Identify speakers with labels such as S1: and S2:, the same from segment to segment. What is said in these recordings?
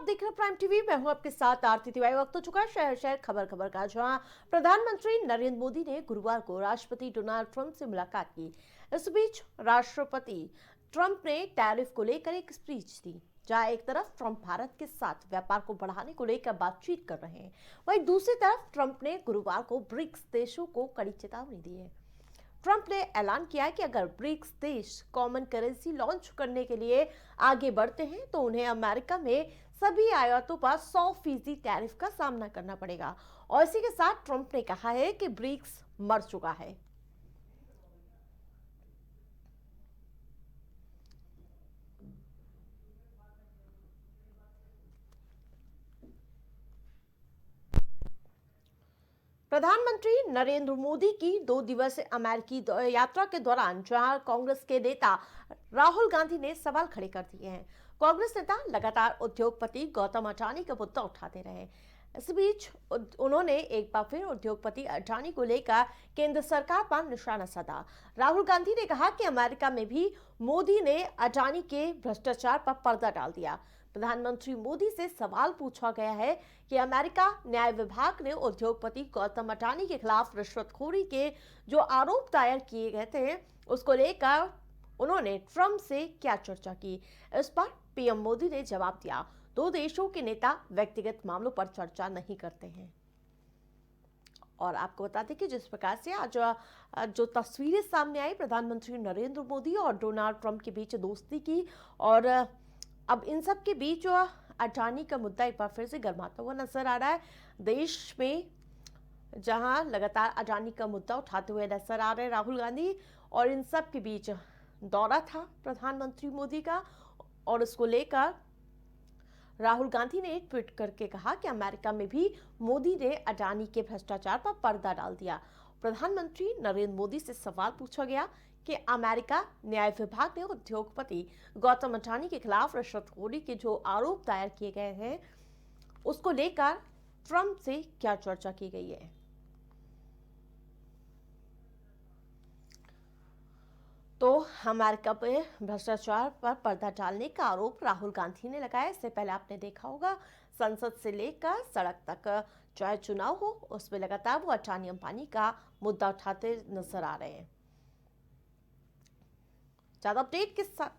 S1: आप देख रहे हैं प्राइम टीवी। मैं हूं आपके साथ आरती तिवारी। वक्त हो चुका है शहर शहर खबर खबर का, जहां प्रधानमंत्री नरेंद्र मोदी ने गुरुवार को राष्ट्रपति डोनाल्ड ट्रंप से मुलाकात की। इस बीच राष्ट्रपति ट्रंप ने टैरिफ को लेकर एक स्पीच दी, जहां एक तरफ ट्रंप भारत के साथ व्यापार को बढ़ाने को लेकर बातचीत कर रहे हैं, वहीं दूसरी तरफ ट्रंप ने गुरुवार को ब्रिक्स देशों को कड़ी चेतावनी दी है। ट्रंप ने ऐलान किया कि अगर ब्रिक्स देश कॉमन करेंसी लॉन्च करने के लिए आगे बढ़ते हैं तो उन्हें अमेरिका में सभी आयातों पर 100% टैरिफ का सामना करना पड़ेगा। और इसी के साथ ट्रंप ने कहा है कि ब्रिक्स मर चुका है। प्रधानमंत्री नरेंद्र मोदी की 2 दिवसीय अमेरिकी यात्रा के दौरान जहां कांग्रेस के नेता राहुल गांधी ने सवाल खड़े कर दिए हैं, कांग्रेस नेता लगातार उद्योगपति गौतम अडानी का मुद्दा उठाते रहे। इस बीच उन्होंने एक बार फिर उद्योगपति अडानी को लेकर केंद्र सरकार पर निशाना साधा। राहुल गांधी ने कहा कि अमेरिका में भी मोदी ने अडानी के भ्रष्टाचार पर पर्दा डाल दिया। प्रधानमंत्री मोदी से सवाल पूछा गया है कि अमेरिका न्याय विभाग ने उद्योगपति गौतम अडानी के खिलाफ रिश्वतखोरी के जो आरोप दायर किए गए थे, उसको लेकर उन्होंने ट्रंप से क्या चर्चा की। इस पर पीएम मोदी ने जवाब दिया, 2 देशों के नेता व्यक्तिगत मामलों पर चर्चा नहीं करते हैं। और आपको बता दें कि जिस प्रकार से आज जो तस्वीरें सामने आई प्रधानमंत्री नरेंद्र मोदी और डोनाल्ड ट्रंप के बीच दोस्ती की, और अब इन सब के बीच अडानी का मुद्दा एक बार फिर से गर्माता हुआ नजर आ रहा है। देश में जहां लगातार अडानी का मुद्दा उठाते हुए नजर आ रहे राहुल गांधी, और इन सब के बीच दौरा था प्रधानमंत्री मोदी का, और इसको लेकर राहुल गांधी ने ट्वीट करके कहा कि अमेरिका में भी मोदी ने अडानी के भ्रष्टाचार पर पर्दा डाल दिया। प्रधानमंत्री नरेंद्र मोदी से सवाल पूछा गया कि अमेरिका न्याय विभाग ने उद्योगपति गौतम अडानी के खिलाफ रिश्वतखोरी के जो आरोप दायर किए गए हैं, उसको लेकर ट्रंप से क्या चर्चा की गई है। तो अमेरिका पे भ्रष्टाचार पर पर्दा डालने का आरोप राहुल गांधी ने लगाया। इससे पहले आपने देखा होगा संसद से लेकर सड़क तक चाहे चुनाव हो, उसमें लगातार वो अडानी अंबानी का मुद्दा उठाते नजर आ रहे हैं। ज्यादा अपडेट के साथ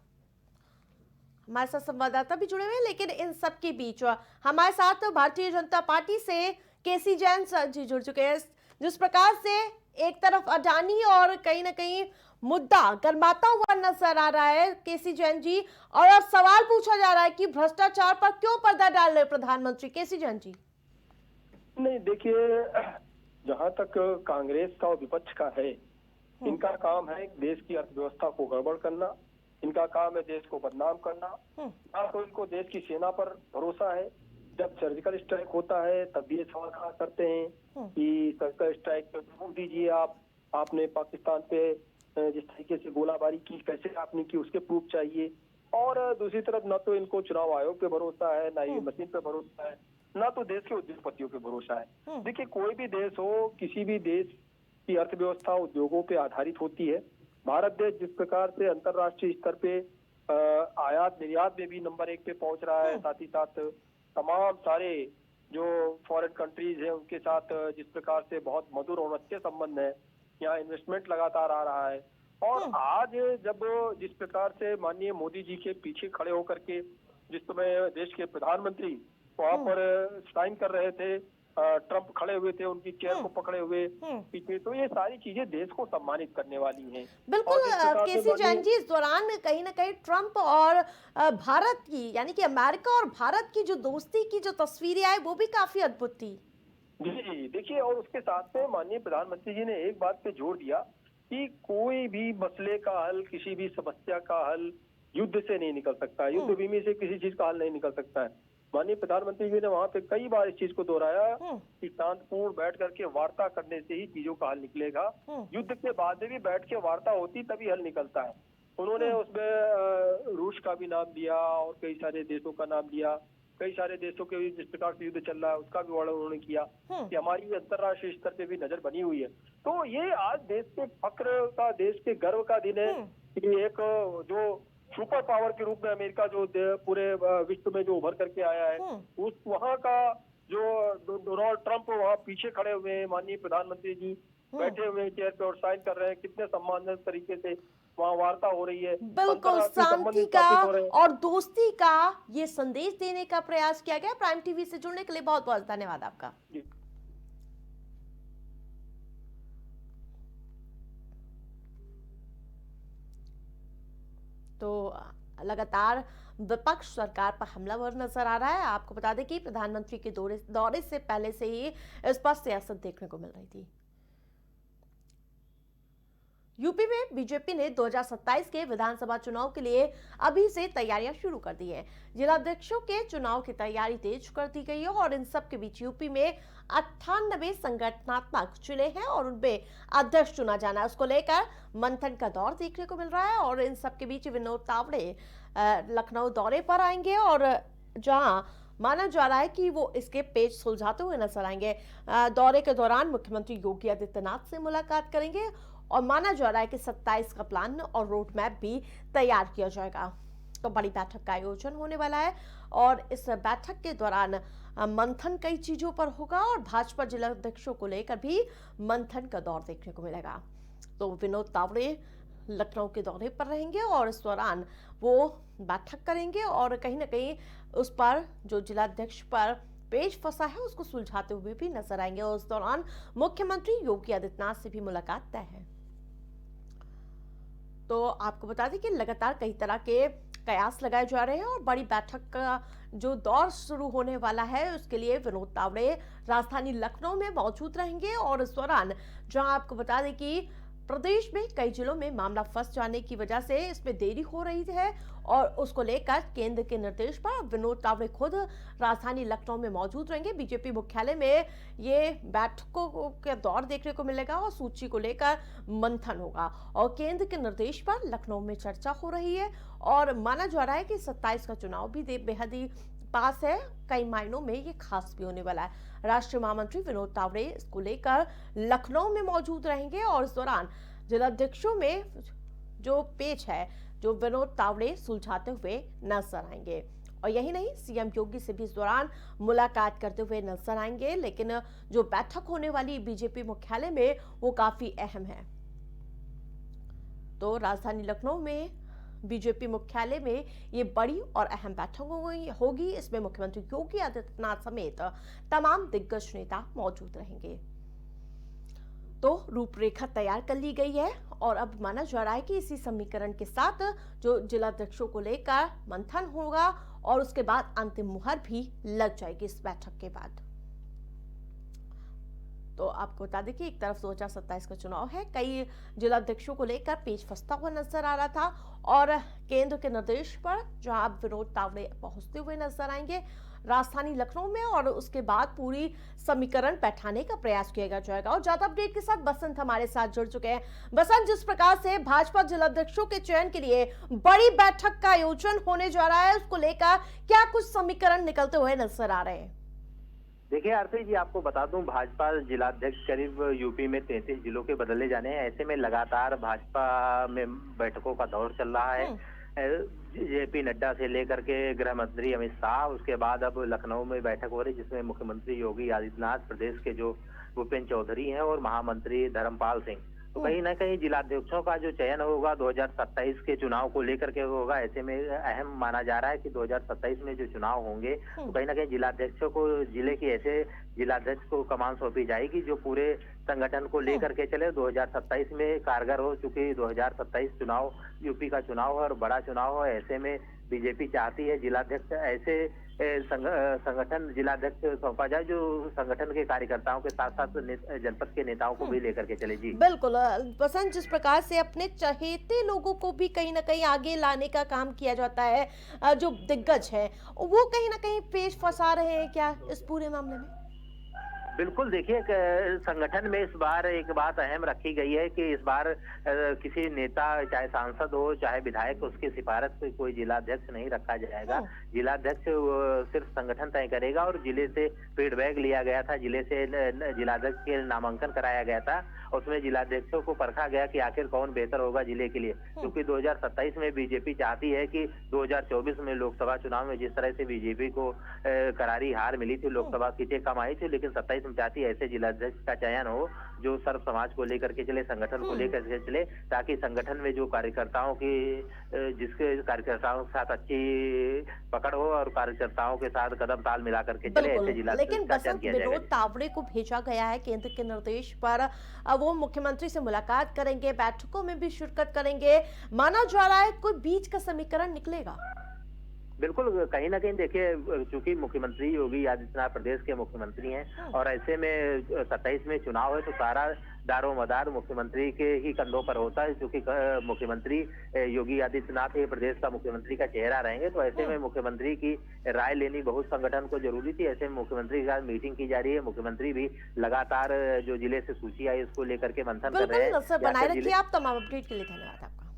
S1: हमारे साथ संवाददाता भी जुड़े हुए हैं, लेकिन इन सब के बीच हमारे साथ भारतीय जनता पार्टी से केसी जैन जी जुड़ चुके हैं। जिस प्रकार से एक तरफ अडानी और कहीं ना कहीं मुद्दा गर्माता हुआ नजर आ रहा है केसी जैन जी, और अब सवाल पूछा जा रहा है कि भ्रष्टाचार पर क्यों पर्दा डाल रहे प्रधानमंत्री। केसी जैन जी।
S2: नहीं, देखिए, जहां तक कांग्रेस का और विपक्ष का है, इनका काम है देश की अर्थव्यवस्था को गड़बड़ करना, इनका काम है देश को बदनाम करना। ना तो इनको देश की सेना पर भरोसा है। जब सर्जिकल स्ट्राइक होता है तब भी ये सवाल खड़ा करते हैं कि सर्जिकल स्ट्राइक पे प्रूफ दीजिए। आपने पाकिस्तान पे जिस तरीके से गोलाबारी की, कैसे आपने की, उसके प्रूफ चाहिए। और दूसरी तरफ ना तो इनको चुनाव आयोग पे भरोसा है, ना ही मशीन पे भरोसा है, ना तो देश के उद्योगपतियों पे भरोसा है। देखिए, कोई भी देश हो, किसी भी देश की अर्थव्यवस्था उद्योगों पे आधारित होती है। भारत देश जिस प्रकार से अंतर्राष्ट्रीय स्तर पे आयात निर्यात में भी नंबर 1 पे पहुंच रहा है, साथ ही साथ तमाम सारे जो फॉरेन कंट्रीज हैं उनके साथ जिस प्रकार से बहुत मधुर और अच्छे संबंध है, यहाँ इन्वेस्टमेंट लगातार आ रहा है। और आज जब जिस प्रकार से माननीय मोदी जी के पीछे खड़े होकर के जिस समय देश के प्रधानमंत्री वहां पर साइन कर रहे थे, ट्रंप खड़े हुए थे उनकी चेयर को पकड़े हुए पीछे, तो ये सारी चीजें देश को सम्मानित करने वाली हैं।
S1: बिल्कुल केसी जैन जी, इस दौरान कहीं ना कहीं ट्रंप और भारत की, यानी कि अमेरिका और भारत की जो दोस्ती की जो तस्वीरें आई वो भी काफी अद्भुत थी।
S2: जी, देखिए, और उसके साथ में माननीय प्रधानमंत्री जी ने एक बात पे जोर दिया कि कोई भी मसले का हल, किसी भी समस्या का हल युद्ध से नहीं निकल सकता, युद्ध भूमि से किसी चीज का हल नहीं निकल सकता है। माननीय प्रधानमंत्री जी ने वहां पे कई बार इस चीज को दोहराया कि शांतिपूर्ण बैठ करके वार्ता करने से ही चीजों का हल निकलेगा। युद्ध के बाद में भी बैठ के वार्ता होती तभी हल निकलता है। उन्होंने उसमें रूस का भी नाम दिया और कई सारे देशों का नाम दिया। कई सारे देशों के जिस प्रकार से युद्ध चल रहा है उसका भी वर्णन उन्होंने किया कि हमारी अंतर्राष्ट्रीय स्तर पे भी नजर बनी हुई है। तो ये आज देश के फक्र का, देश के गर्व का दिन है कि एक जो सुपर पावर के रूप में अमेरिका जो पूरे विश्व में जो उभर करके आया है, उस वहाँ का जो डोनाल्ड ट्रंप वहाँ पीछे खड़े हुए हैं, माननीय प्रधानमंत्री जी बैठे हुए हैं चेयर पे और साइन कर रहे हैं, कितने सम्मानजनक तरीके से वहाँ वार्ता हो रही है,
S1: बिल्कुल
S2: अंतर्राष्ट्रीय संबंध
S1: शांति का
S2: स्थापित हो रहे हैं।
S1: और दोस्ती का ये संदेश देने का प्रयास किया गया। प्राइम टीवी से जुड़ने के लिए बहुत बहुत धन्यवाद आपका।
S2: जी।
S1: तो लगातार विपक्ष सरकार पर हमलावर नजर आ रहा है। आपको बता दें कि प्रधानमंत्री के दौरे से पहले से ही इस पर सियासत देखने को मिल रही थी। यूपी में बीजेपी ने 2027 के विधानसभा चुनाव के लिए अभी से तैयारियां शुरू कर दी हैं। जिलाध्यक्षों के चुनाव की तैयारी तेज कर दी गई है और इन सब के बीच यूपी में 98 संगठनात्मक जिले हैं और उनमें अध्यक्ष चुना जाना है, उसको लेकर मंथन का दौर देखने को मिल रहा है। और इन सब के बीच विनोद तावड़े लखनऊ दौरे पर आएंगे और जहां माना जा रहा है कि वो इसके पेच सुलझाते हुए नजर आएंगे। दौरे के दौरान मुख्यमंत्री योगी आदित्यनाथ से मुलाकात करेंगे और माना जा रहा है कि 27 का प्लान और रोड मैप भी तैयार किया जाएगा। तो बड़ी बैठक का आयोजन होने वाला है और इस बैठक के दौरान मंथन कई चीजों पर होगा और भाजपा जिलाध्यक्षों को लेकर भी मंथन का दौर देखने को मिलेगा। तो विनोद तावड़े लखनऊ के दौरे पर रहेंगे और इस दौरान वो बैठक करेंगे और कहीं ना कहीं उस पर जो जिलाध्यक्ष पर पेच फंसा है उसको सुलझाते हुए भी नजर आएंगे और उस दौरान मुख्यमंत्री योगी आदित्यनाथ से भी मुलाकात तय है। तो आपको बता दें कि लगातार कई तरह के कयास लगाए जा रहे हैं और बड़ी बैठक का जो दौर शुरू होने वाला है उसके लिए विनोद तावड़े राजधानी लखनऊ में मौजूद रहेंगे और इस दौरान जहां आपको बता दें कि प्रदेश में कई जिलों में मामला फंस जाने की वजह से इसमें देरी हो रही है और उसको लेकर केंद्र के निर्देश पर विनोद तावड़े खुद राजधानी लखनऊ में मौजूद रहेंगे। बीजेपी मुख्यालय में ये बैठकों का दौर देखने को मिलेगा और सूची को लेकर मंथन होगा और केंद्र के निर्देश पर लखनऊ में चर्चा हो रही है और माना जा रहा है कि 27 का चुनाव भी बेहद ही पास है। कई मायनों में ये खास भी होने वाला है। राष्ट्रीय महामंत्री विनोद तावड़े इसको लेकर लखनऊ में मौजूद रहेंगे और इस दौरान जिलाध्यक्षों में जो पेच है जो विनोद तावड़े सुलझाते हुए नजर आएंगे और यही नहीं सीएम योगी से भी इस दौरान मुलाकात करते हुए नजर आएंगे। लेकिन जो बैठक होने वाली बीजेपी मुख्यालय में वो काफी अहम है। तो राजधानी लखनऊ में बीजेपी मुख्यालय में ये बड़ी और अहम बैठक होगी। इसमें मुख्यमंत्री योगी आदित्यनाथ समेत तमाम दिग्गज नेता मौजूद रहेंगे। तो रूपरेखा तैयार कर ली गई है और अब माना जा रहा है कि इसी समीकरण के साथ जो जिलाध्यक्षों को लेकर मंथन होगा और उसके बाद अंतिम मुहर भी लग जाएगी इस बैठक के बाद। तो आपको बता दें कि एक तरफ 2027 का चुनाव है, कई जिलाध्यक्षों को लेकर पेच फंसता हुआ नजर आ रहा था और केंद्र के निर्देश पर जहां अब विनोद तावड़े पहुंचते हुए नजर आएंगे राजधानी लखनऊ में और उसके बाद पूरी समीकरण बैठाने का प्रयास किया जाएगा। और ज्यादा अपडेट के साथ बसंत हमारे साथ जुड़ चुके हैं। बसंत, जिस प्रकार से भाजपा जिलाध्यक्षों के चयन के लिए बड़ी बैठक का आयोजन होने जा रहा है उसको लेकर क्या कुछ समीकरण निकलते हुए नजर आ रहे हैं?
S3: देखिए आरती जी, आपको बता दूं भाजपा जिलाध्यक्ष करीब यूपी में 33 जिलों के बदले जाने हैं। ऐसे में लगातार भाजपा में बैठकों का दौर चल रहा है। जेपी नड्डा से लेकर के गृह मंत्री अमित शाह, उसके बाद अब लखनऊ में बैठक हो रही जिसमें मुख्यमंत्री योगी आदित्यनाथ, प्रदेश के जो भूपेन्द्र चौधरी हैं और महामंत्री धर्मपाल सिंह। तो कहीं ना कहीं जिलाध्यक्षों का जो चयन होगा 2027 के चुनाव को लेकर के होगा। ऐसे में अहम माना जा रहा है कि 2027 में जो चुनाव होंगे तो कहीं ना कहीं जिलाध्यक्षों को जिले के ऐसे जिलाध्यक्ष को कमान सौंपी जाएगी जो पूरे संगठन को लेकर के चले। 2027 में कारगर हो चुकी 2027 चुनाव यूपी का चुनाव है और बड़ा चुनाव है। ऐसे में बीजेपी चाहती है जिलाध्यक्ष ऐसे संगठन जिलाध्यक्ष सौंपा जाए जो संगठन के कार्यकर्ताओं के साथ साथ जनपद के नेताओं को भी लेकर के चले। जी
S1: बिल्कुल बसंत, जिस प्रकार से अपने चहेते लोगों को भी कहीं ना कहीं आगे लाने का काम किया जाता है, जो दिग्गज है वो कहीं ना कहीं पेच फंसा रहे हैं क्या इस पूरे मामले में?
S3: बिल्कुल देखिए संगठन में इस बार एक बात अहम रखी गई है कि इस बार किसी नेता चाहे सांसद हो चाहे विधायक उसकी सिफारिश से कोई जिलाध्यक्ष नहीं रखा जाएगा। जिलाध्यक्ष सिर्फ संगठन तय करेगा और जिले से फीडबैक लिया गया था, जिले से जिलाध्यक्ष के नामांकन कराया गया था। उसमें जिलाध्यक्षों को परखा गया कि आखिर कौन बेहतर होगा जिले के लिए, क्योंकि 2027 में बीजेपी चाहती है कि 2024 में लोकसभा चुनाव में जिस तरह से बीजेपी को करारी हार मिली थी, लोकसभा सीटें कम आई थी, लेकिन 27 में चाहती है ऐसे जिलाध्यक्ष का चयन हो जो सर्व समाज को लेकर के चले, संगठन को लेकर के चले, ताकि संगठन में जो कार्यकर्ताओं की जिसके कार्यकर्ताओं के साथ अच्छी पकड़ हो और कार्यकर्ताओं के साथ कदम ताल मिला करके चले, ऐसे जिलाध्यक्ष
S1: लेकिन
S3: का चयन
S1: बसंत
S3: किया
S1: विनोद
S3: जाएगा।
S1: तावड़े को भेजा गया है केंद्र के निर्देश पर। वो मुख्यमंत्री से मुलाकात करेंगे, बैठकों में भी शिरकत करेंगे। माना जा रहा है कोई बीच का समीकरण निकलेगा।
S3: बिल्कुल, कहीं ना कहीं देखिए चूंकि मुख्यमंत्री योगी आदित्यनाथ प्रदेश के मुख्यमंत्री हैं और ऐसे में 27 में चुनाव है तो सारा दारोमदार मुख्यमंत्री के ही कंधों पर होता है, क्योंकि मुख्यमंत्री योगी आदित्यनाथ ये प्रदेश का मुख्यमंत्री का चेहरा रहेंगे। तो ऐसे में मुख्यमंत्री की राय लेनी बहुत संगठन को जरूरी थी। ऐसे में मुख्यमंत्री के साथ मीटिंग की जा रही है। मुख्यमंत्री भी लगातार जो जिले से सूची आई उसको लेकर के मंथन कर रहे हैं।
S1: बिल्कुल, नजर बनाए रखिए आप। तमाम अपडेट के लिए धन्यवाद आपका।